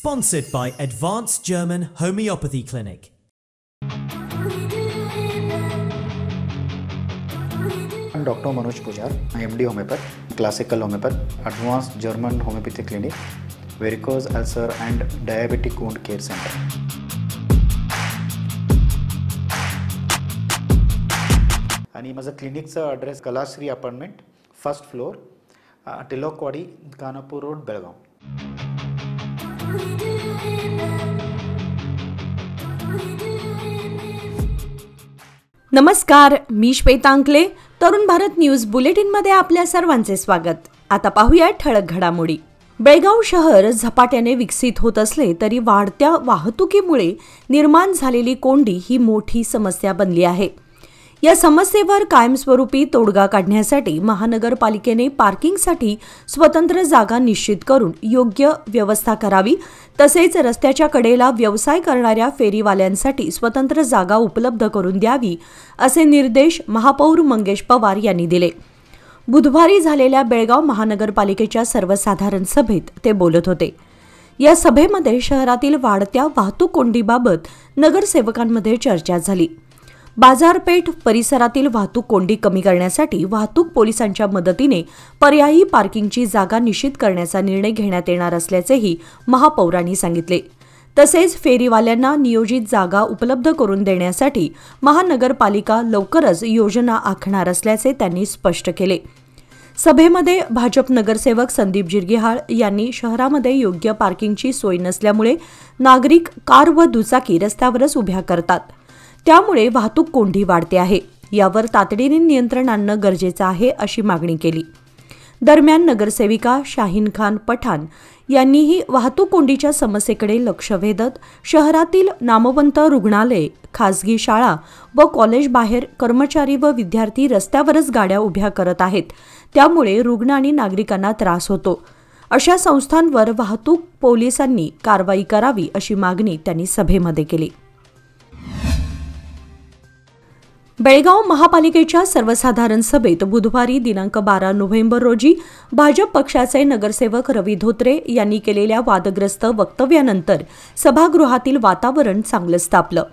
Sponsored by Advanced German Homeopathy Clinic. I'm Dr. Manoj Pujar, MD Homeopath, Classical Homeopath, Advanced German Homeopathy Clinic, Varicose Ulcer and Diabetic Wound Care Center. आणि माझा क्लिनिकचा address Kalashri apartment, first floor, Tilakwadi, Khanapur road, Belgaum. नमस्कार, मी श्वेता अंकले. Tarun Bharat news बुलेटिनमध्ये आपल्या सर्वांचे स्वागत. आता पाहूया ठळक घडामोडी. बेळगाव शहर झपाट्याने विकसित होत असले तरी वाढत्या वाहतुकीमुळे निर्माण झालेली कोंडी ही मोठी समस्या बनली आहे. या समस्येवर कायमस्वरूपी तोडगा काढण्यासाठी महानगरपालिकेने पार्किंगसाठी स्वतंत्र जागा निश्चित करून योग्य व्यवस्था करावी, तसेच रस्त्याच्या कडेला व्यवसाय करणाऱ्या फेरीवाल्यांसाठी स्वतंत्र जागा उपलब्ध करून द्यावी, असे निर्देश महापौर मंगेश पवार यांनी दिले. बुधवारी झालेल्या बेळगाव महानगरपालिकेच्या सर्वसाधारण सभेत ते बोलत होते. या सभेमध्ये शहरातील वाढत्या वाहतूक कोंडीबाबत नगरसेवकांमध्ये चर्चा झाली. बाजारपेठ परिसरातील वाहतूक कोंडी कमी करण्यासाठी वाहतूक पोलिसांच्या मदतीने पर्यायी पार्किंगची जागा निश्चित करण्याचा निर्णय घेण्यात येणार असल्याचेही महापौरांनी सांगितले. तसेच फेरीवाल्यांना नियोजित जागा उपलब्ध करून देण्यासाठी महानगरपालिका लवकरच योजना आखणार असल्याचे त्यांनी स्पष्ट केले. सभेमध्ये भाजप नगरसेवक संदीप जिरगीहाळ यांनी शहरामध्ये योग्य पार्किंगची सोय नसल्यामुळे नागरिक कार व दुचाकी रस्त्यावरच उभ्या करतात, त्यामुळे वाहतूक कोंडी वाढते आहे, यावर तातडीने नियंत्रण आणणं गरजेचं आहे, अशी मागणी केली. दरम्यान नगरसेविका शाहीन खान पठाण यांनीही वाहतूक कोंडीच्या समस्येकडे लक्ष वेधत शहरातील नामवंत रुग्णालय, खासगी शाळा व कॉलेज बाहेर कर्मचारी व विद्यार्थी रस्त्यावरच गाड्या उभ्या करत आहेत, त्यामुळे रुग्ण आणि नागरिकांना त्रास होतो. अशा संस्थांवर वाहतूक पोलिसांनी कारवाई करावी, अशी मागणी त्यांनी सभेमध्ये केली. बेळगाव महापालिकेच्या सर्वसाधारण सभेत बुधवारी दिनांक 12 नोव्हेंबर रोजी भाजप पक्षाचे नगरसेवक रवी धोत्रे यांनी केलेल्या वादग्रस्त वक्तव्यानंतर सभागृहातील वातावरण चांगलंच तापलं.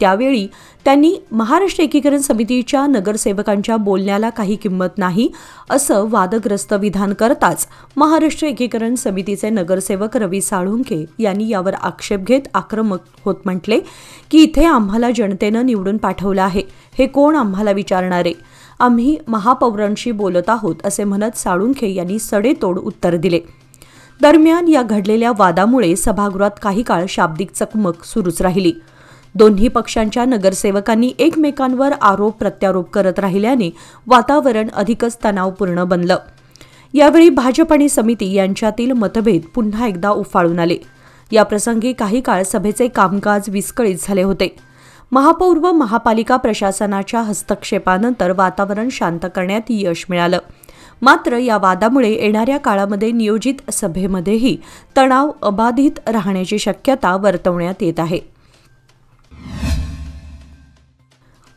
त्यावेळी त्यांनी महाराष्ट्र एकीकरण समितीच्या नगरसेवकांच्या बोलण्याला काही किंमत नाही, असं वादग्रस्त विधान करताच महाराष्ट्र एकीकरण समितीचे नगरसेवक रवी साळुंखे यांनी यावर आक्षेप घेत आक्रमक होत म्हटले की इथे आम्हाला जनतेनं निवडून पाठवलं आहे, हे कोण आम्हाला विचारणारे, आम्ही महापौरांशी बोलत आहोत, असे म्हणत साळुंखे यांनी सडेतोड उत्तर दिले. दरम्यान या घडलेल्या वादामुळे सभागृहात काही काळ शाब्दिक चकमक सुरूच राहिली. दोन्ही पक्षांच्या नगरसेवकांनी एकमेकांवर आरोप प्रत्यारोप करत राहिल्याने वातावरण अधिकच तणावपूर्ण बनलं. यावेळी भाजप आणि समिती यांच्यातील मतभेद पुन्हा एकदा उफाळून आले. याप्रसंगी काही काळ सभेचे कामकाज विस्कळीत झाले होते. महापौर व महापालिका प्रशासनाच्या हस्तक्षेपानंतर वातावरण शांत करण्यात यश मिळालं. मात्र या वादामुळे येणाऱ्या काळामध्ये नियोजित सभेमध्येही तणाव अबाधित राहण्याची शक्यता वर्तवण्यात येत आहे.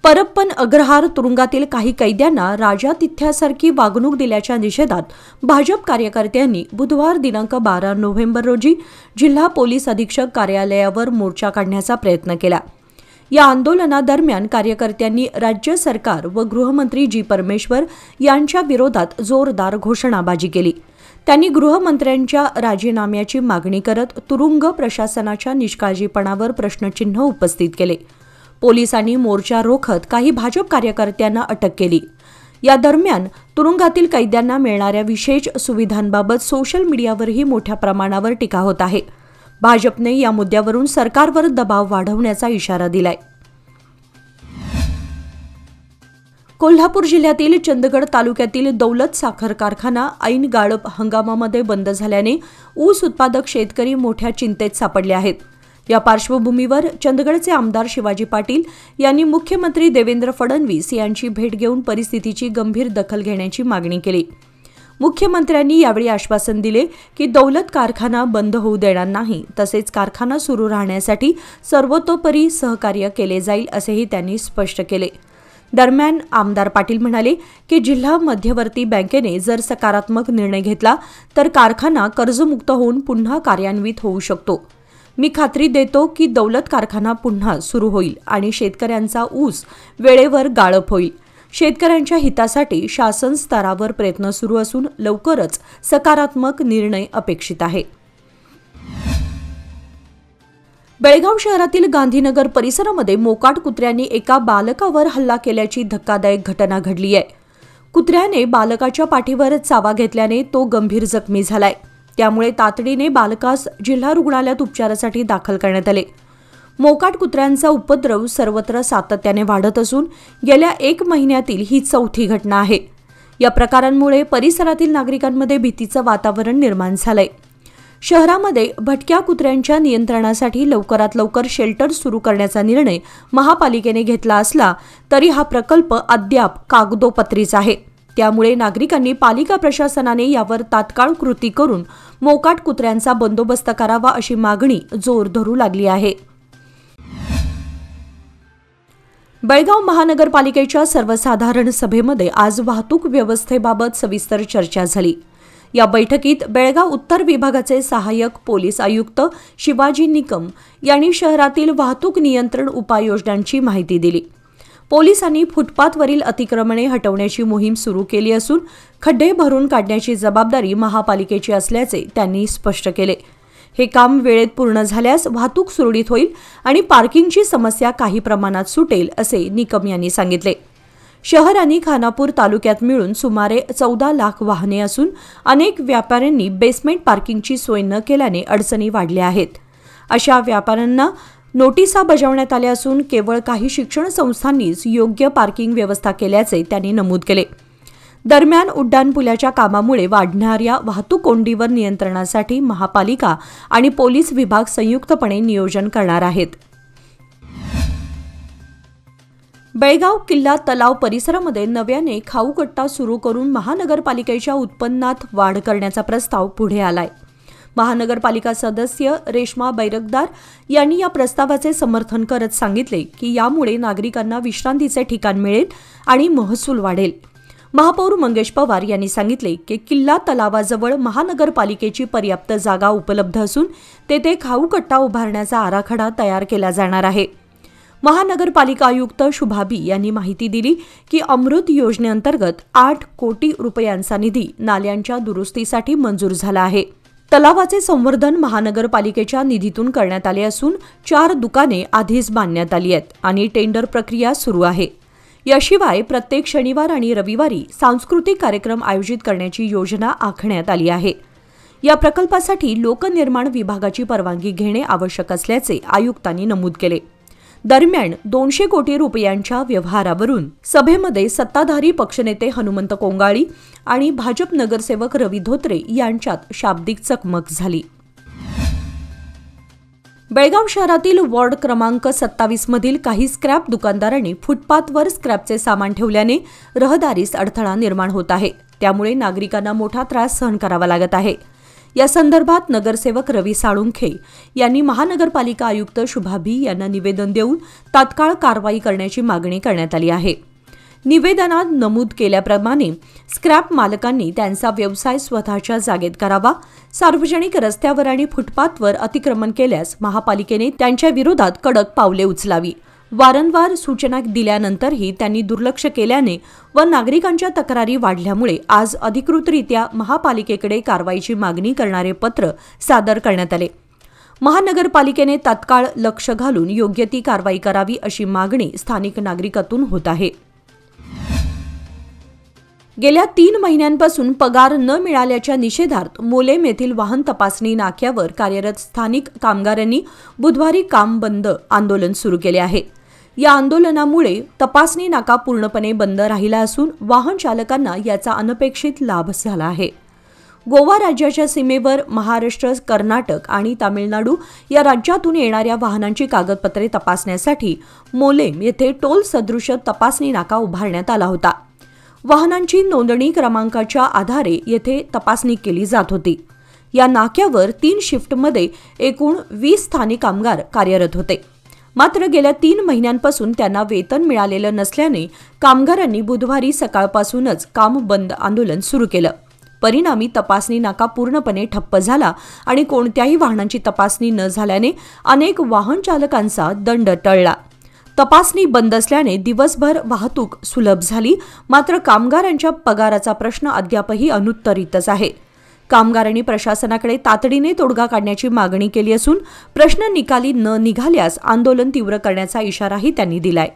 परप्पन अग्रहार तुरुंगातील काही कैद्यांना राजातिथ्यासारखी वागणूक दिल्याच्या निषेधात भाजप कार्यकर्त्यांनी बुधवार दिनांक 12 नोव्हेंबर रोजी जिल्हा पोलीस अधीक्षक कार्यालयावर मोर्चा काढण्याचा प्रयत्न केला. या आंदोलनादरम्यान कार्यकर्त्यांनी राज्य सरकार व गृहमंत्री जी परमेश्वर यांच्या विरोधात जोरदार घोषणाबाजी केली. त्यांनी गृहमंत्र्यांच्या राजीनाम्याची मागणी करत तुरुंग प्रशासनाच्या निष्काळजीपणावर प्रश्नचिन्ह उपस्थित केले. पोलिसांनी मोर्चा रोखत काही भाजप कार्यकर्त्यांना अटक केली. या दरम्यान तुरुंगातील कैद्यांना मिळणाऱ्या विशेष सुविधांबाबत सोशल मीडियावरही मोठ्या प्रमाणावर टीका होत आहे. भाजपने या मुद्द्यावरून सरकारवर दबाव वाढवण्याचा इशारा दिलाय. कोल्हापूर जिल्ह्यातील चंदगड तालुक्यातील दौलत साखर कारखाना ऐन गाळप हंगामामध्ये बंद झाल्याने ऊस उत्पादक शेतकरी मोठ्या चिंतेत सापडले आहेत. या पार्श्वभूमीवर चंदगडचे आमदार शिवाजी पाटील यांनी मुख्यमंत्री देवेंद्र फडणवीस यांची भेट घेऊन परिस्थितीची गंभीर दखल घेण्याची मागणी केली. मुख्यमंत्र्यांनी यावेळी आश्वासन दिले की दौलत कारखाना बंद होऊ देणार नाही, तसेच कारखाना सुरू राहण्यासाठी सर्वतोपरी सहकार्य केले जाईल, असेही त्यांनी स्पष्ट केले. दरम्यान आमदार पाटील म्हणाले की जिल्हा मध्यवर्ती बँकेने जर सकारात्मक निर्णय घेतला तर कारखाना कर्जमुक्त होऊन पुन्हा कार्यान्वित होऊ शकतो. मी खात्री देतो की दौलत कारखाना पुन्हा सुरू होईल आणि शेतकऱ्यांचा ऊस वेळेवर गाळप होईल. शेतकऱ्यांच्या हितासाठी शासन स्तरावर प्रयत्न सुरू असून लवकरच सकारात्मक निर्णय अपेक्षित आहे. बेळगाव शहरातील गांधीनगर परिसरामध्ये मोकाट कुत्र्यांनी एका बालकावर हल्ला केल्याची धक्कादायक घटना घडली आहे. कुत्र्याने बालकाच्या पाठीवर चावा घेतल्याने तो गंभीर जखमी झालाय. त्यामुळे तातडीने बालकास जिल्हा रुग्णालयात उपचारासाठी दाखल करण्यात आले. मोकाट कुत्र्यांचा उपद्रव सर्वत्र सातत्याने वाढत असून गेल्या 1 महिन्यातील ही 4थी घटना आहे. या प्रकारांमुळे परिसरातील नागरिकांमध्ये भीतीचं वातावरण निर्माण झालंय. शहरामध्ये भटक्या कुत्र्यांच्या नियंत्रणासाठी लवकरात लवकर शेल्टर सुरू करण्याचा निर्णय महापालिकेने घेतला असला तरी हा प्रकल्प अद्याप कागदोपत्रीच आहे. त्यामुळे नागरिकांनी पालिका प्रशासनाने यावर तात्काळ कृती करून मोकाट कुत्र्यांचा बंदोबस्त करावा अशी मागणी जोर धरू लागली आहे. बेळगाव महानगरपालिकेच्या सर्वसाधारण सभेमध्ये आज वाहतूक व्यवस्थेबाबत सविस्तर चर्चा झाली. या बैठकीत बेळगाव उत्तर विभागाचे सहाय्यक पोलीस आयुक्त शिवाजी निकम यांनी शहरातील वाहतूक नियंत्रण उपाययोजनांची माहिती दिली. पोलिसांनी फुटपाथवरील अतिक्रमणे हटवण्याची मोहीम सुरू केली असून खड्डे भरून काढण्याची जबाबदारी महापालिकेची असल्याचे त्यांनी स्पष्ट केले. हे काम वेळेत पूर्ण झाल्यास वाहतूक सुरळीत होईल आणि पार्किंगची समस्या काही प्रमाणात सुटेल असे निकम यांनी सांगितले. शहर आणि खानापूर तालुक्यात मिळून सुमारे 14 लाख वाहने असून अनेक व्यापाऱ्यांनी बेसमेंट पार्किंगची सोय न केल्याने अडचणी वाढल्या आहेत. अशा व्यापाऱ्यांना नोटिसा बजावण्यात आल्या असून केवळ काही शिक्षण संस्थांनीच योग्य पार्किंग व्यवस्था केल्याचे त्यांनी नमूद केले. दरम्यान उड्डाणपुलाच्या कामामुळे वाढणाऱ्या वाहतूक कोंडीवर नियंत्रणासाठी महापालिका आणि पोलीस विभाग संयुक्तपणे नियोजन करणार आहेत. बेळगाव किल्ला तलाव परिसरामध्ये नव्याने खाऊ कट्टा सुरू करून महानगरपालिकेच्या उत्पन्नात वाढ करण्याचा प्रस्ताव पुढे आलाय. महानगरपालिका सदस्य रेश्मा बैरगदार यांनी या प्रस्तावाचे समर्थन करत सांगितले की यामुळे नागरिकांना विश्रांतीचे ठिकाण मिळेल आणि महसूल वाढेल. महापौर मंगेश पवार यांनी सांगितले की किल्ला तलावाजवळ महानगरपालिकेची पर्याप्त जागा उपलब्ध असून तेथे खाऊ कट्टा उभारण्याचा आराखडा तयार केला जाणार आहे. महानगरपालिका आयुक्त शुभाबी यांनी माहिती दिली की अमृत योजनेअंतर्गत 8 कोटी रुपयांचा निधी नाल्यांच्या दुरुस्तीसाठी मंजूर झाला आहे. तलावाचे संवर्धन महानगरपालिकेच्या निधीतून करण्यात आले असून 4 दुकाने आधीच बांधण्यात आली आहेत आणि टेंडर प्रक्रिया सुरू आहे. याशिवाय प्रत्येक शनिवार आणि रविवारी सांस्कृतिक कार्यक्रम आयोजित करण्याची योजना आखण्यात आली आहे. या प्रकल्पासाठी लोकनिर्माण विभागाची परवानगी घेणे आवश्यक असल्याचे आयुक्तांनी नमूद केले. दरम्यान 200 कोटी रुपयांच्या व्यवहारावरून सभेमध्ये सत्ताधारी पक्षनेते हनुमंत कोंगाळी आणि भाजप नगरसेवक रवी धोत्रे यांच्यात शाब्दिक चकमक झाली. बेळगाव शहरातील वॉर्ड क्रमांक 27 मधील काही स्क्रॅप दुकानदारांनी फुटपाथवर स्क्रॅपचे सामान ठेवल्याने रहदारीस अडथळा निर्माण होत आहे. त्यामुळे नागरिकांना मोठा त्रास सहन करावा लागत आहे. या संदर्भात नगरसेवक रवी साळुंखे यांनी महानगरपालिका आयुक्त शुभाबी यांना निवेदन देऊन तात्काळ कारवाई करण्याची मागणी करण्यात आली आहे. निवेदनात नमूद केल्याप्रमाणे स्क्रॅप मालकांनी त्यांचा व्यवसाय स्वतःच्या जागेत करावा. सार्वजनिक रस्त्यावर आणि फुटपाथवर अतिक्रमण केल्यास महापालिकेने त्यांच्या विरोधात कडक पावले उचलावी. वारंवार सूचना दिल्यानंतरही त्यांनी दुर्लक्ष केल्याने व नागरिकांच्या तक्रारी वाढल्यामुळे आज अधिकृतरित्या महापालिकेकडे कारवाईची मागणी करणारे पत्र सादर करण्यात आले. महानगरपालिकेने तात्काळ लक्ष घालून योग्य ती कारवाई करावी अशी मागणी स्थानिक नागरिकातून होत आहे. गेल्या 3 महिन्यांपासून पगार न मिळाल्याच्या निषेधार्थ मोलेम येथील वाहन तपासणी नाक्यावर कार्यरत स्थानिक कामगारांनी बुधवारी काम बंद आंदोलन सुरू केले आहे. या आंदोलनामुळे तपासणी नाका पूर्णपणे बंद राहिला असून वाहन चालकांना याचा अनपेक्षित लाभ झाला आहे. गोवा राज्याच्या सीमेवर महाराष्ट्र, कर्नाटक आणि तामिळनाडू या राज्यातून येणाऱ्या वाहनांची कागदपत्रे तपासण्यासाठी मोलेम येथे टोल सदृश तपासणी नाका उभारण्यात आला होता. वाहनांची नोंदणी क्रमांकाच्या आधारे येथे तपासणी केली जात होती. या नाक्यावर 3 शिफ्टमध्ये एकूण 20 स्थानिक कामगार कार्यरत होते. मात्र गेल्या 3 महिन्यांपासून त्यांना वेतन मिळालेलं नसल्याने कामगारांनी बुधवारी सकाळपासूनच काम बंद आंदोलन सुरू केलं. परिणामी तपासणी नाका पूर्णपणे ठप्प झाला आणि कोणत्याही वाहनांची तपासणी न झाल्याने अनेक वाहन चालकांचा दंड टळला. तपासणी बंद असल्याने दिवसभर वाहतूक सुलभ झाली. मात्र कामगारांच्या पगाराचा प्रश्न अद्यापही अनुत्तरितच आहे. कामगारांनी प्रशासनाकडे तातडीने तोडगा काढण्याची मागणी केली असून प्रश्न निकाली न निघाल्यास आंदोलन तीव्र करण्याचा इशाराही त्यांनी दिलाय.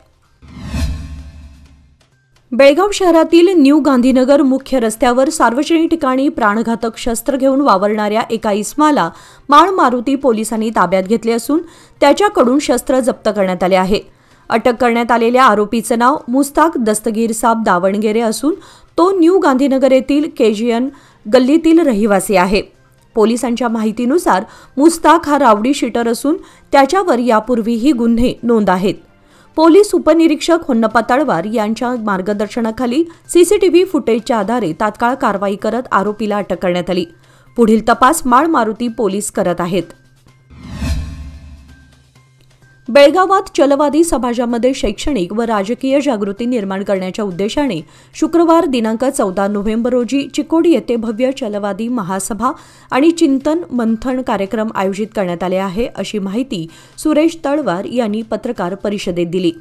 बेळगाव शहरातील न्यू गांधीनगर मुख्य रस्त्यावर सार्वजनिक ठिकाणी प्राणघातक शस्त्र घेऊन वावरणाऱ्या एका इस्माला माळ मारुती पोलिसांनी ताब्यात घेतले असून त्याच्याकडून शस्त्र जप्त करण्यात आले आहे. अटक करण्यात आलेल्या आरोपीचं नाव मुस्ताक दस्तगीर साब दावणगेरे असून तो न्यू गांधीनगर येथील केजीएन गल्लीतील रहिवासी आहे. पोलिसांच्या माहितीनुसार मुस्ताक हा रावडी शीटर असून त्याच्यावर यापूर्वीही गुन्हे नोंद आहेत. पोलीस उपनिरीक्षक होन्नप्पा तळवार यांच्या मार्गदर्शनाखाली सीसीटीव्ही फुटेजच्या आधारे तात्काळ कारवाई करत आरोपीला अटक करण्यात आली. पुढील तपास माळ मारुती पोलीस करत आहेत. बेळगावात चलवादी समाजामध्ये शैक्षणिक व राजकीय जागृती निर्माण करण्याच्या उद्देशाने शुक्रवार दिनांक 14 नोव्हेंबर रोजी चिकोडी येथे भव्य चलवादी महासभा आणि चिंतन मंथन कार्यक्रम आयोजित करण्यात आले आहे, अशी माहिती सुरेश तळवार यांनी पत्रकार परिषदेत दिली.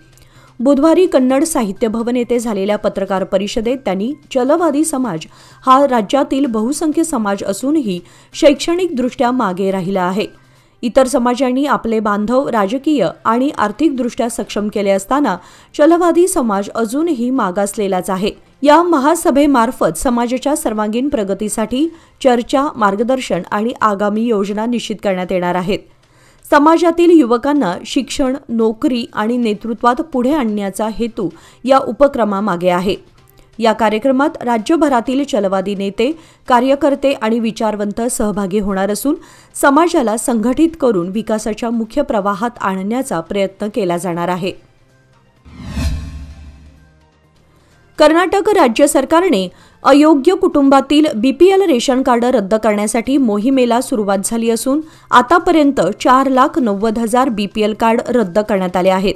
बुधवारी कन्नड साहित्य भवन येथे झालेल्या पत्रकार परिषदेत त्यांनी चलवादी समाज हा राज्यातील बहुसंख्य समाज असूनही शैक्षणिकदृष्ट्या मागे राहिला आहे. इतर समाजांनी आपले बांधव राजकीय आणि आर्थिकदृष्ट्या सक्षम केले असताना चलवादी समाज अजूनही मागासलेलाच आहे. या महासभेमार्फत समाजाच्या सर्वांगीण प्रगतीसाठी चर्चा, मार्गदर्शन आणि आगामी योजना निश्चित करण्यात येणार आहेत. समाजातील युवकांना शिक्षण, नोकरी आणि नेतृत्वात पुढे आणण्याचा हेतू या उपक्रमामागे आहे. या कार्यक्रमात राज्यभरातील चलवादी नेते, कार्यकर्ते आणि विचारवंत सहभागी होणार असून समाजाला संघटित करून विकासाच्या मुख्य प्रवाहात आणण्याचा प्रयत्न केला जाणार आहे. कर्नाटक राज्य सरकारने अयोग्य कुटुंबातील बीपीएल रेशन कार्ड रद्द करण्यासाठी मोहिमेला सुरुवात झाली असून आतापर्यंत 4,90,000 बीपीएल कार्ड रद्द करण्यात आले आहेत.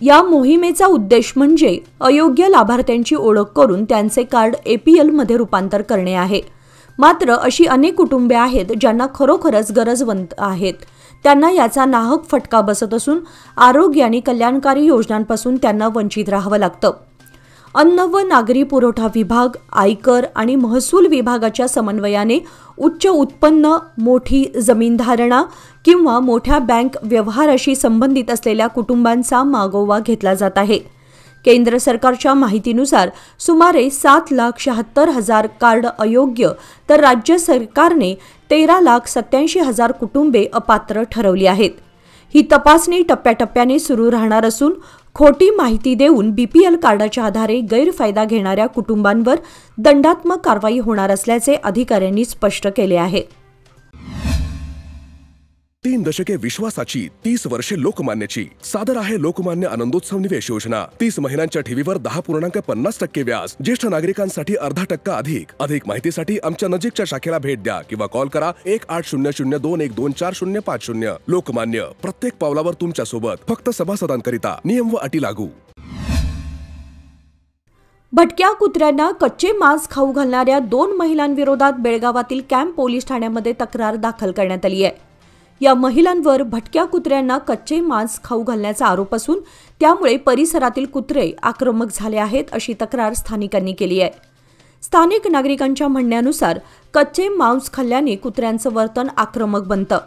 या मोहिमेचा उद्देश म्हणजे अयोग्य लाभार्थ्यांची ओळख करून त्यांचे कार्ड एपीएलमध्ये रूपांतर करणे आहे. मात्र अशी अनेक कुटुंबे आहेत ज्यांना खरोखरच गरजवंत आहेत. त्यांना याचा नाहक फटका बसत असून आरोग्य आणि कल्याणकारी योजनांपासून त्यांना वंचित राहावं लागतं. अन्न व नागरी पुरवठा विभाग, आयकर आणि महसूल विभागाच्या समन्वयाने उच्च उत्पन्न, मोठी जमीन धारणा किंवा मोठ्या बँक व्यवहाराशी संबंधित असलेल्या कुटुंबांचा मागोवा घेतला जात आहे. केंद्र सरकारच्या माहितीनुसार सुमारे 7,76,000 कार्ड अयोग्य तर राज्य सरकारने 13,87,000 कुटुंबे अपात्र ठरवली आहेत. ही तपासणी टप्प्याटप्प्याने सुरू राहणार असून खोटी माहिती देऊन बीपीएल कार्डाच्या आधारे गैरफायदा घेणाऱ्या कुटुंबांवर दंडात्मक कारवाई होणार असल्याचे अधिकाऱ्यांनी स्पष्ट केले आहे. 3 दशके विश्वासाची, 30 वर्षे लोकमान्याची. सादर आहे लोकमान्य आनंदोत्सव निवेश योजना. 30 महिन्यांच्या ठेवीवर 10.50% व्याज. ज्येष्ठ नागरिकांसाठी 0.5% अधिक माहितीसाठी आमच्या नजीकच्या शाखेला भेट द्या किंवा कॉल करा 1800-212-4050. लोकमान्य, प्रत्येक पावलावर तुमच्या सोबत. फक्त सभासदांकरिता. नियम व अटी लागू. भटक्या कुत्र्यांना कच्चे मांस खाऊ घालणाऱ्या 2 महिलांविरोधात बेळगावातील कॅम्प पोलीस ठाण्यामध्ये तक्रार दाखल करण्यात आली आहे. या महिलांवर भटक्या कुत्र्यांना कच्चे मांस खाऊ घालण्याचा आरोप असून त्यामुळे परिसरातील कुत्रे आक्रमक झाले आहेत, अशी तक्रार स्थानिकांनी केली आहे. स्थानिक नागरिकांच्या म्हणण्यानुसार कच्चे मांस खाल्ल्याने कुत्र्यांचं वर्तन आक्रमक बनतं.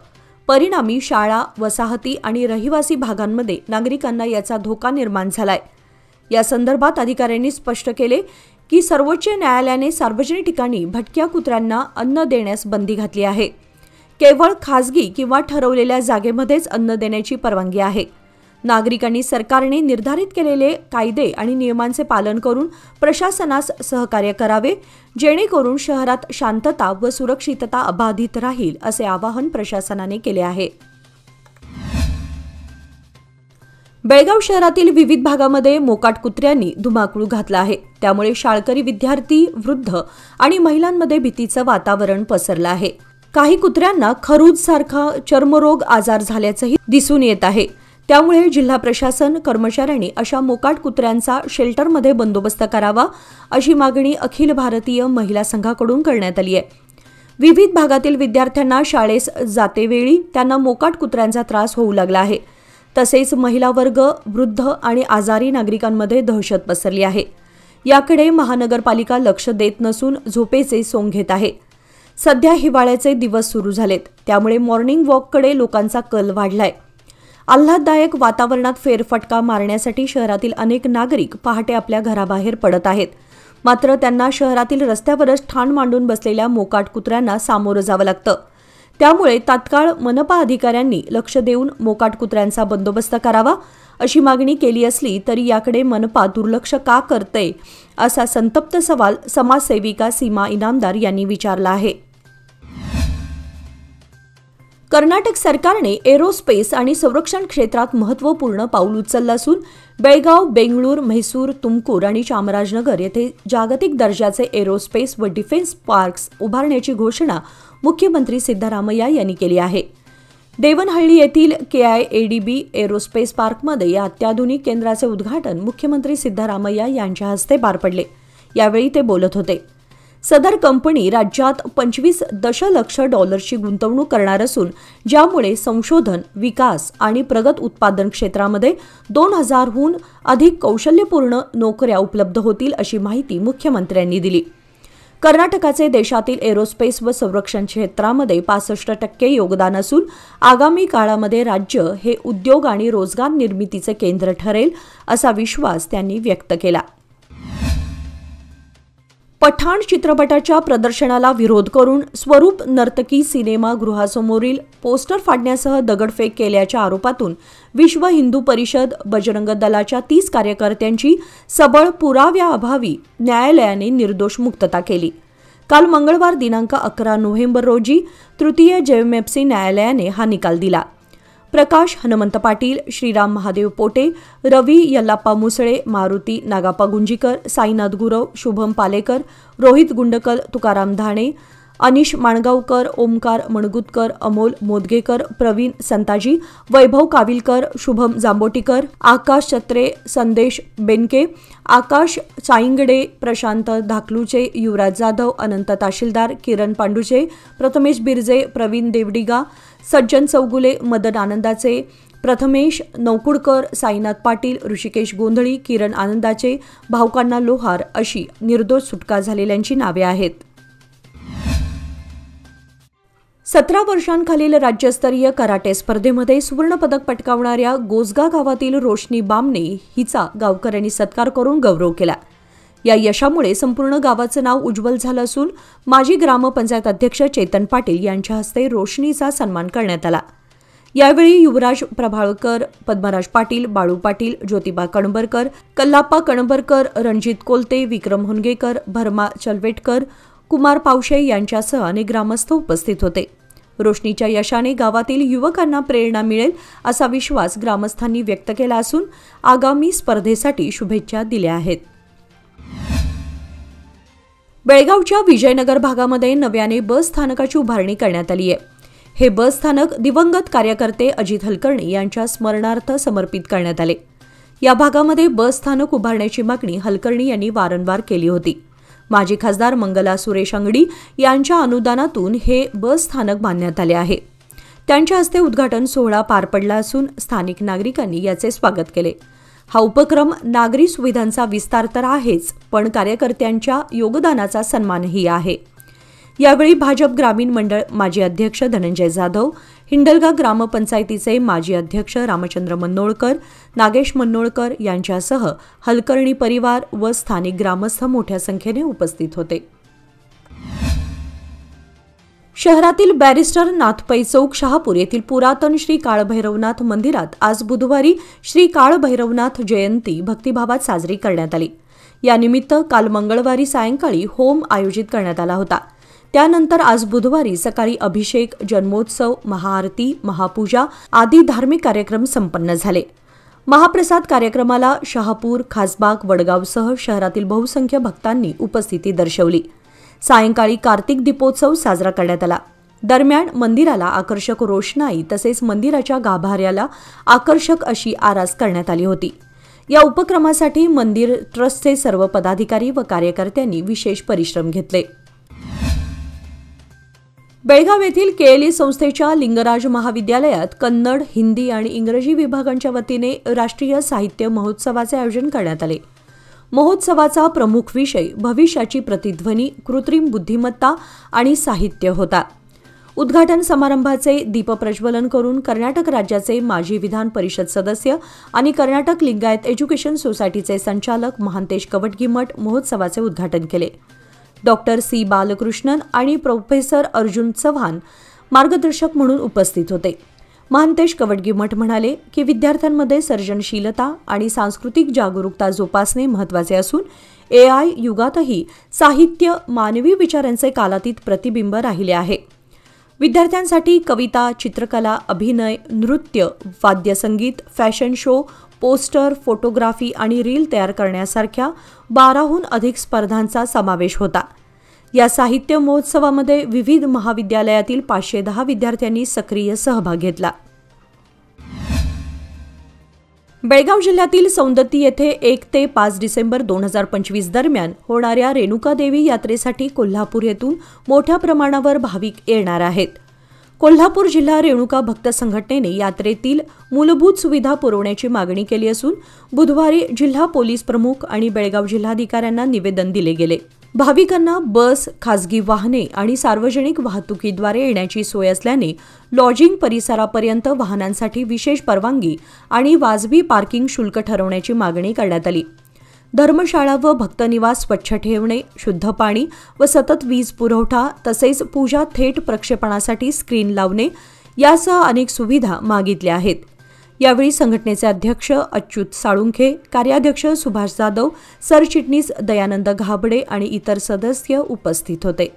परिणामी शाळा, वसाहती आणि रहिवासी भागांमध्ये नागरिकांना याचा धोका निर्माण झालाय. या संदर्भात अधिकाऱ्यांनी स्पष्ट केले की सर्वोच्च न्यायालयाने सार्वजनिक ठिकाणी भटक्या कुत्र्यांना अन्न देण्यास बंदी घातली आहे. केवळ खासगी किंवा ठरवलेल्या जागेमध्येच अन्न देण्याची परवानगी आहे. नागरिकांनी सरकारने निर्धारित केलेले कायदे आणि नियमांचे पालन करून प्रशासनास सहकार्य करावे, जेणेकरून शहरात शांतता व सुरक्षितता अबाधित राहील, असे आवाहन प्रशासनाने केले आहे. बेळगाव शहरातील विविध भागामध्ये मोकाट कुत्र्यांनी धुमाकूळ घातला आहे. त्यामुळे शाळकरी विद्यार्थी, वृद्ध आणि महिलांमध्ये भीतीचं वातावरण पसरलं आहे. काही कुत्र्यांना खरूज सारखा चर्मरोग आजार झाल्याचंही दिसून येत आहे. त्यामुळे जिल्हा प्रशासन कर्मचाऱ्यांनी अशा मोकाट कुत्र्यांचा शेल्टरमध्ये बंदोबस्त करावा अशी मागणी अखिल भारतीय महिला संघाकडून करण्यात आली आहे. विविध भागातील विद्यार्थ्यांना शाळेस जातेवेळी त्यांना मोकाट कुत्र्यांचा त्रास होऊ लागला आहे. तसेच महिला वर्ग, वृद्ध आणि आजारी नागरिकांमध्ये दहशत पसरली आहे. याकडे महानगरपालिका लक्ष देत नसून झोपेचे सोंग घेत आहे. सध्या हिवाळ्याचे दिवस सुरू झालेत, त्यामुळे मॉर्निंग वॉककडे लोकांचा कल वाढलाय. आल्हाददायक वातावरणात फेरफटका मारण्यासाठी शहरातील अनेक नागरिक पहाटे आपल्या घराबाहेर पडत आहेत. मात्र त्यांना शहरातील रस्त्यावरच ठाण मांडून बसलेल्या मोकाट कुत्र्यांना सामोरं जावं लागतं. त्यामुळे तात्काळ मनपा अधिकाऱ्यांनी लक्ष देऊन मोकाट कुत्र्यांचा बंदोबस्त करावा अशी मागणी केली असली तरी याकडे मनपा दुर्लक्ष का करते असा संतप्त सवाल समाजसेविका सीमा इनामदार यांनी विचारला आहे. कर्नाटक सरकारने एरोस्पेस आणि संरक्षण क्षेत्रात महत्त्वपूर्ण पाऊल उचललं असून बेळगाव, बेंगळूर, म्हैसूर, तुमकूर आणि चामराजनगर येथे जागतिक दर्जाचे एरोस्पेस व डिफेन्स पार्क्स उभारण्याची घोषणा मुख्यमंत्री सिद्धरामय्या यांनी केली आहे. देवनहळ्ळी येथील KIADB एरोस्पेस पार्कमध्ये या अत्याधुनिक केंद्राचे उद्घाटन मुख्यमंत्री सिद्धरामय्या यांच्या हस्ते पार पडले. यावेळी ते बोलत होते. सदर कंपनी राज्यात 25 दशलक्ष डॉलर्सची गुंतवणूक करणार असून ज्यामुळे संशोधन, विकास आणि प्रगत उत्पादन क्षेत्रामध्ये 2000हून अधिक कौशल्यपूर्ण नोकऱ्या उपलब्ध होतील अशी माहिती मुख्यमंत्र्यांनी दिली. कर्नाटकाचे देशातील एरोस्पेस व संरक्षण क्षेत्रामध्ये 65% योगदान असून आगामी काळामध्ये राज्य हे उद्योग आणि रोजगार निर्मितीचे केंद्र ठरेल असा विश्वास त्यांनी व्यक्त केला. पठाण चित्रपटाच्या प्रदर्शनाला विरोध करून स्वरूप नर्तकी सिनेमागृहासमोरील पोस्टर फाडण्यासह दगडफेक केल्याच्या आरोपातून विश्व हिंदू परिषद बजरंग दलाच्या 30 कार्यकर्त्यांची सबळ पुराव्याअभावी न्यायालयाने निर्दोष मुक्तता केली. काल मंगळवार दिनांक 11 नोव्हेंबर रोजी तृतीय JMFC न्यायालयाने हा निकाल दिला. प्रकाश हनुमंत पाटील, श्रीराम महादेव पोटे, रवी यल्लाप्पा मुसळे, मारुती नागाप्पा गुंजीकर, साईनाथ गुरव, शुभम पालेकर, रोहित गुंडकल, तुकाराम धाणे, अनिश माणगावकर, ओमकार मणगुतकर, अमोल मोदगेकर, प्रवीण संताजी, वैभव काविलकर, शुभम जांबोटीकर, आकाश चत्रे, संदेश बेनके, आकाश चाईंगडे, प्रशांत धाकलूचे, युवराज जाधव, अनंत ताशीलदार, किरण पांडुचे, प्रथमेश बिरजे, प्रवीण देवडिगा, सज्जन चौगुले, मदन आनंदाचे, प्रथमेश नौकुडकर, साईनाथ पाटील, ऋषिकेश गोंधळी, किरण आनंदाचे, भावकांना लोहार अशी निर्दोष सुटका झालेल्यांची नावे आहेत. 17 वर्षांखालील राज्यस्तरीय कराटे स्पर्धेमध्ये सुवर्णपदक पटकावणाऱ्या गोसगा गावातील रोशनी बामने हिचा गावकऱ्यांनी सत्कार करून गौरव केला. या यशामुळे संपूर्ण गावाचं नाव उज्ज्वल झालं असून माजी ग्रामपंचायत अध्यक्ष चेतन पाटील यांच्या हस्ते रोशनीचा सन्मान करण्यात आला. यावेळी युवराज प्रभाळकर, पद्मराज पाटील, बाळू पाटील, ज्योतिबा कणबरकर, कल्लाप्पा कणबरकर, रणजित कोलते, विक्रम हुनगेकर, भरमा चलवेटकर, कुमार पावशे यांच्यासह अनेक ग्रामस्थ उपस्थित होते. रोशनीच्या यशाने गावातील युवकांना प्रेरणा मिळेल असा विश्वास ग्रामस्थांनी व्यक्त केला असून आगामी स्पर्धेसाठी शुभेच्छा दिल्या आहेत. बेळगावच्या विजयनगर भागामध्ये नव्याने बस स्थानकाची उभारणी करण्यात आली आहे. हे बस स्थानक दिवंगत कार्यकर्ते अजित हलकर्णी यांच्या स्मरणार्थ समर्पित करण्यात आले. या भागामध्ये बस स्थानक उभारण्याची मागणी हलकर्णी यांनी वारंवार केली होती. माजी खासदार मंगला सुरेश अंगडी यांच्या अनुदानातून हे बस स्थानक बांधण्यात आले आहे. त्यांच्या हस्ते उद्घाटन सोहळा पार पडला असून स्थानिक नागरिकांनी याचे स्वागत केले. हा उपक्रम नागरी सुविधांचा विस्तार तर आहेच, पण कार्यकर्त्यांच्या योगदानाचा सन्मानही आहे. यावेळी भाजप ग्रामीण मंडळ माजी अध्यक्ष धनंजय जाधव, हिंडलगा ग्रामपंचायतीचे माजी अध्यक्ष रामचंद्र मन्नोळकर, नागेश मन्नोळकर यांच्यासह हलकर्णी परिवार व स्थानिक ग्रामस्थ मोठ्या संख्येने उपस्थित होते. शहरातील बॅरिस्टर नाथपै चौक शहापूर येथील पुरातन श्री काळभैरवनाथ मंदिरात आज बुधवारी श्री काळभैरवनाथ जयंती भक्तिभावात साजरी करण्यात आली. यानिमित्त काल मंगळवारी सायंकाळी होम आयोजित करण्यात आला होता. त्यानंतर आज बुधवारी सकाळी अभिषेक, जन्मोत्सव, महाआरती, महापूजा आदी धार्मिक कार्यक्रम संपन्न झाले. महाप्रसाद कार्यक्रमाला शहापूर, खासबाग, वडगावसह शहरातील बहुसंख्य भक्तांनी उपस्थिती दर्शवली. सायंकाळी कार्तिक दीपोत्सव साजरा करण्यात आला. दरम्यान मंदिराला आकर्षक रोषणाई तसेच मंदिराच्या गाभाऱ्याला आकर्षक अशी आरास करण्यात आली होती. या उपक्रमासाठी मंदिर ट्रस्टचे सर्व पदाधिकारी व कार्यकर्त्यांनी विशेष परिश्रम घेतले. बेळगाव येथील केएलई संस्थेच्या लिंगराज महाविद्यालयात कन्नड, हिंदी आणि इंग्रजी विभागांच्या वतीने राष्ट्रीय साहित्य महोत्सवाचे आयोजन करण्यात आले. महोत्सवाचा प्रमुख विषय भविष्याची प्रतिध्वनी, कृत्रिम बुद्धिमत्ता आणि साहित्य होता. उद्घाटन समारंभाचे दीपप्रज्वलन करून कर्नाटक राज्याचे माजी विधान परिषद सदस्य आणि कर्नाटक लिंगायत एज्युकेशन सोसायटीचे संचालक महांतेश कवटगीमठ महोत्सवाचे उद्घाटन केले. डॉक्टर सी बालकृष्णन आणि प्रोफेसर अर्जुन चव्हाण मार्गदर्शक म्हणून उपस्थित होते. महांतेश कवटगीमठ म्हणाले की विद्यार्थ्यांमध्ये सर्जनशीलता आणि सांस्कृतिक जागरूकता जोपासणे महत्त्वाचे असून AI युगातही साहित्य मानवी विचारांचे कालातीत प्रतिबिंब राहिले आहे. विद्यार्थ्यांसाठी कविता, चित्रकला, अभिनय, नृत्य, वाद्यसंगीत, फॅशन शो, पोस्टर, फोटोग्राफी आणि रील तयार करण्यासारख्या 12हून अधिक स्पर्धांचा समावेश होता. या साहित्य महोत्सवामध्ये विविध महाविद्यालयातील 510 विद्यार्थ्यांनी सक्रिय सहभाग घेतला. बेळगाव जिल्ह्यातील सौंदत्ती येथे 1 ते 5 डिसेंबर 2025 दरम्यान होणाऱ्या रेणुकादेवी यात्रेसाठी कोल्हापूर येथून मोठ्या प्रमाणावर भाविक येणार आहेत. कोल्हापूर जिल्हा रेणुका भक्त संघटनेने यात्रेतील मूलभूत सुविधा पुरवण्याची मागणी केली असून बुधवारी जिल्हा पोलीस प्रमुख आणि बेळगाव जिल्हाधिकाऱ्यांना निवेदन दिले गेले. भाविकांना बस, खासगी वाहने आणि सार्वजनिक वाहतुकीद्वारे येण्याची सोय असल्याने लॉजिंग परिसरापर्यंत वाहनांसाठी विशेष परवानगी आणि वाजवी पार्किंग शुल्क ठरवण्याची मागणी करण्यात आली. धर्मशाळा व भक्तनिवास स्वच्छ ठेवणे, शुद्ध पाणी व सतत वीज पुरवठा तसेच पूजा थेट प्रक्षेपणासाठी स्क्रीन लावणे यासह अनेक सुविधा मागितल्या आहेत. यावेळी संघटनेचे अध्यक्ष अच्युत साळुंखे, कार्याध्यक्ष सुभाष जाधव, सरचिटणीस दयानंद घाबडे आणि इतर सदस्य उपस्थित होते.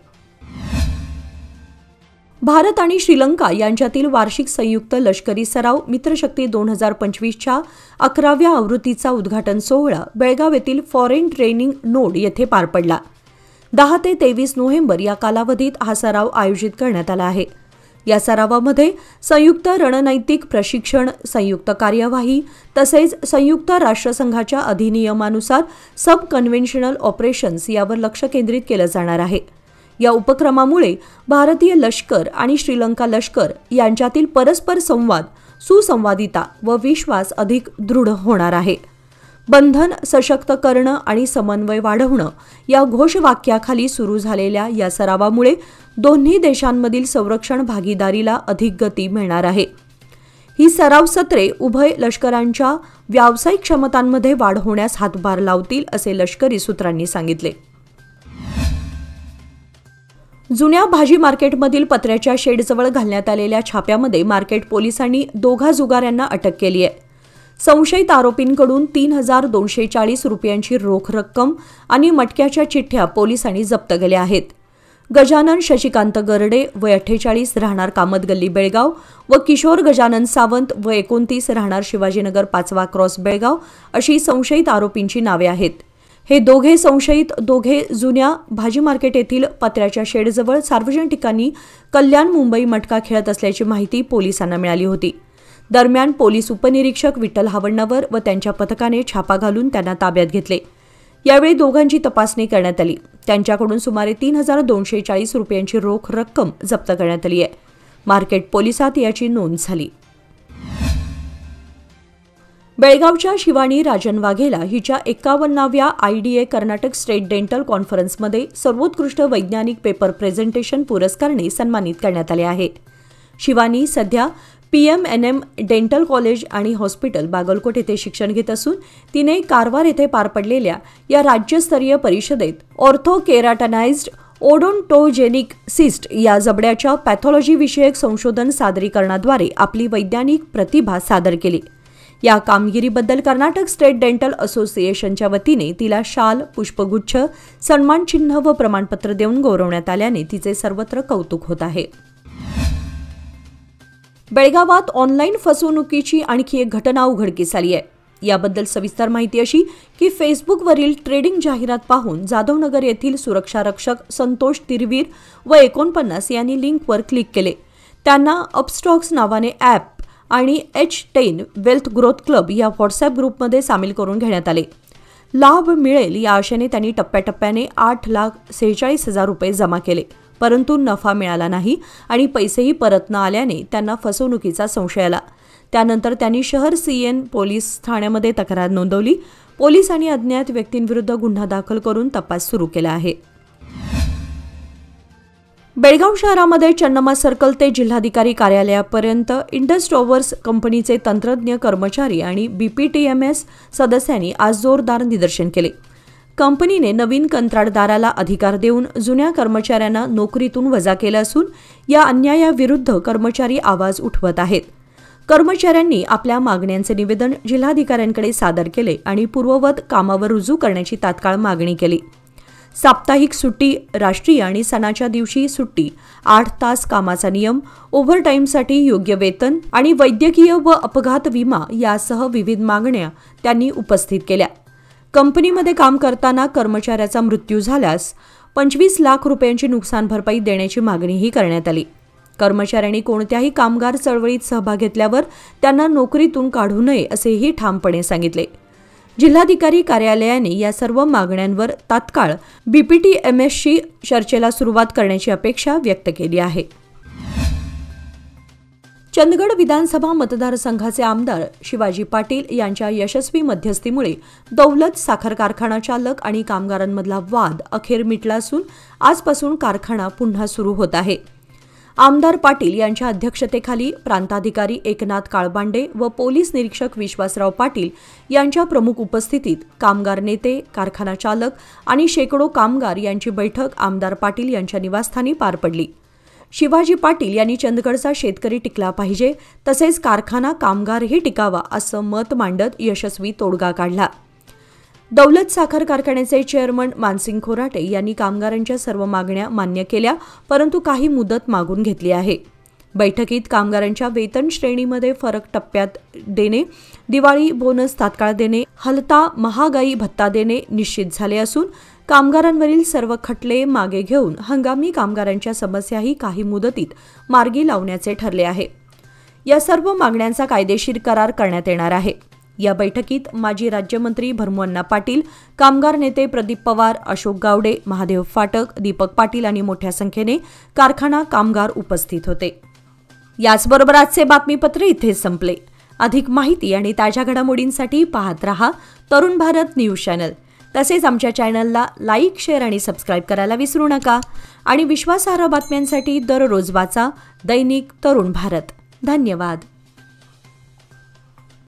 भारत आणि श्रीलंका यांच्यातील वार्षिक संयुक्त लष्करी सराव मित्रशक्ती 2025च्या 11व्या आवृत्तीचा उद्घाटन सोहळा बेळगाव येथील फॉरेन ट्रेनिंग नोड येथे पार पडला. 10 ते 23 नोव्हेंबर या कालावधीत हा सराव आयोजित करण्यात आला आहे. या सरावामध्ये संयुक्त रणनैतिक प्रशिक्षण, संयुक्त कार्यवाही तसेच संयुक्त राष्ट्रसंघाच्या अधिनियमानुसार सब कन्व्हेन्शनल ऑपरेशन्स यावर लक्ष केंद्रित केलं जाणार आहे. या उपक्रमामुळे भारतीय लष्कर आणि श्रीलंका लष्कर यांच्यातील परस्पर संवाद, सुसंवादिता व विश्वास अधिक दृढ होणार आहे. बंधन सशक्त करणं आणि समन्वय वाढवणं या घोषवाक्याखाली सुरू झालेल्या या सरावामुळे दोन्ही देशांमधील संरक्षण भागीदारीला अधिक गती मिळणार आहे. ही सराव सत्रे उभय लष्करांच्या व्यावसायिक क्षमतांमध्ये वाढ होण्यास हातभार लावतील असे लष्करी सूत्रांनी सांगितले. जुन्या भाजी मार्केटमधील पत्र्याच्या शेडजवळ घालण्यात आलेल्या छाप्यामध्ये मार्केट पोलिसांनी 2 जुगाऱ्यांना अटक केली आहे. संशयित आरोपींकडून 3,240 रुपयांची रोख रक्कम आणि मटक्याच्या चिठ्ठ्या पोलिसांनी जप्त केल्या आहेत. गजानन शशिकांत गरडे वय 48 राहणार कामतगल्ली बेळगाव व किशोर गजानन सावंत वय 29 राहणार शिवाजीनगर 5वा क्रॉस बेळगाव अशी संशयित आरोपींची नावे आहेत. हे दोघे संशयित जुन्या भाजी मार्केट येथील पत्र्याच्या शेडजवळ सार्वजनिक ठिकाणी कल्याण मुंबई मटका खेळत असल्याची माहिती पोलिसांना मिळाली होती. दरम्यान पोलीस उपनिरीक्षक विठ्ठल हावण्णवर व त्यांच्या पथकाने छापा घालून त्यांना ताब्यात घेतले. यावेळी दोघांची तपासणी करण्यात आली. त्यांच्याकडून सुमारे 3,240 रुपयांची रोख रक्कम जप्त करण्यात आली आहे. मार्केट पोलिसात याची नोंद झाली. बेळगावच्या शिवानी राजन वाघेला हिच्या 51व्या IDA कर्नाटक स्टेट डेंटल कॉन्फरन्समध्ये सर्वोत्कृष्ट वैज्ञानिक पेपर प्रेझेंटेशन पुरस्काराने सन्मानित करण्यात आले आहे. शिवानी सध्या PMNM डेंटल कॉलेज आणि हॉस्पिटल बागलकोट येथे शिक्षण घेत असून तिने कारवार येथे पार पडलेल्या या राज्यस्तरीय परिषदेत ऑर्थोकेराटनाइज्ड ओडोंटोजेनिक सिस्ट या जबड्याच्या पॅथॉलॉजीविषयक संशोधन सादरीकरणाद्वारे आपली वैज्ञानिक प्रतिभा सादर केली. या कामगिरीबद्दल कर्नाटक स्टेट डेंटल असोसिएशनच्या वतीने तिला शाल, पुष्पगुच्छ, सन्मानचिन्ह व प्रमाणपत्र देऊन गौरवण्यात आल्याने तिचे सर्वत्र कौतुक होत आहे. बेळगावात ऑनलाईन फसवणुकीची आणखी एक घटना उघडकीस आली आहे. याबद्दल सविस्तर माहिती अशी की फेसबुकवरील ट्रेडिंग जाहिरात पाहून जाधवनगर येथील सुरक्षा रक्षक संतोष तिरवीर व 49 यांनी लिंकवर क्लिक केले. त्यांना अपस्टॉक्स नावाने ॲप आणि H10 वेल्थ ग्रोथ क्लब या व्हॉट्सॲप ग्रुपमध्ये सामील करून घेण्यात आले. लाभ मिळेल या आशेने त्यांनी टप्प्याटप्प्याने 8,46,000 रुपये जमा केले, परंतु नफा मिळाला नाही आणि पैसेही परत न आल्याने त्यांना फसवणुकीचा संशय आला. त्यानंतर त्यांनी शहर CN पोलीस ठाण्यामध्ये तक्रार नोंदवली. पोलिसांनी अज्ञात व्यक्तींविरुद्ध गुन्हा दाखल करून तपास सुरू केला आहे. बेळगाव शहरामध्ये चन्नमा सर्कल ते जिल्हाधिकारी कार्यालयापर्यंत इंडस टॉवर्स कंपनीचे तंत्रज्ञ कर्मचारी आणि BPTMS सदस्यांनी आज जोरदार निदर्शन केले. कंपनीने नवीन कंत्राटदाराला अधिकार देऊन जुन्या कर्मचाऱ्यांना नोकरीतून वजा केलं असून या अन्यायाविरुद्ध कर्मचारी आवाज उठवत आहेत. कर्मचाऱ्यांनी आपल्या मागण्यांचे निवेदन जिल्हाधिकाऱ्यांकडे सादर केले आणि पूर्ववत कामावर रुजू करण्याची तात्काळ मागणी केली. साप्ताहिक सुट्टी, राष्ट्रीय आणि सणाच्या दिवशी सुट्टी, 8 तास कामाचा नियम, ओव्हरटाईमसाठी योग्य वेतन आणि वैद्यकीय व अपघात विमा यासह विविध मागण्या त्यांनी उपस्थित केल्या. कंपनीमध्ये काम करताना कर्मचाऱ्याचा मृत्यू झाल्यास 25 लाख रुपयांची नुकसान भरपाई देण्याची मागणीही करण्यात आली. कर्मचाऱ्यांनी कोणत्याही कामगार चळवळीत सहभाग घेतल्यावर त्यांना नोकरीतून काढू नये असेही ठामपणे सांगितले. जिल्हाधिकारी कार्यालयाने या सर्व मागण्यांवर तात्काळ BPTMSशी चर्चेला सुरुवात करण्याची अपेक्षा व्यक्त केली आहे. चंदगड विधानसभा मतदारसंघाचे आमदार शिवाजी पाटील यांच्या यशस्वी मध्यस्थीमुळे दौलत साखर कारखाना चालक आणि कामगारांमधला वाद अखेर मिटला असून आजपासून कारखाना पुन्हा सुरू होत आहे. आमदार पाटील यांच्या अध्यक्षतेखाली प्रांताधिकारी एकनाथ काळबांडे व पोलीस निरीक्षक विश्वासराव पाटील यांच्या प्रमुख उपस्थितीत कामगार नेते, कारखाना चालक आणि शेकडो कामगार यांची बैठक आमदार पाटील यांच्या निवासस्थानी पार पडली. शिवाजी पाटील यांनी चंदगडचा शेतकरी टिकला पाहिजे तसेच कारखाना कामगारही टिकावा असं मत मांडत यशस्वी तोडगा काढला. दौलत साखर कारखान्याचे चेअरमन मानसिंग खोराटे यांनी कामगारांच्या सर्व मागण्या मान्य केल्या, परंतु काही मुदत मागून घेतली आहे. बैठकीत कामगारांच्या वेतन श्रेणीमध्ये फरक टप्प्यात देणे, दिवाळी बोनस तात्काळ देणे, हलता महागाई भत्ता देणे निश्चित झाले असून कामगारांवरील सर्व खटले मागे घेऊन हंगामी कामगारांच्या समस्याही काही मुदतीत मार्गी लावण्याचे ठरले आहे. या सर्व मागण्यांचा कायदेशीर करार करण्यात येणार आहे. या बैठकीत माजी राज्यमंत्री भरमू पाटील, कामगार नेते प्रदीप पवार, अशोक गावडे, महादेव फाटक, दीपक पाटील आणि मोठ्या संख्येने कारखाना कामगार उपस्थित होते. याचबरोबर आजचे बातमीपत्र इथेच संपले. अधिक माहिती आणि ताज्या घडामोडींसाठी पाहत रहा तरुण भारत न्यूज चॅनल. तसेच आमच्या चॅनलला लाईक, शेअर आणि सबस्क्राईब करायला विसरू नका. आणि विश्वासार्ह बातम्यांसाठी दररोज वाचा दैनिक तरुण भारत. धन्यवाद.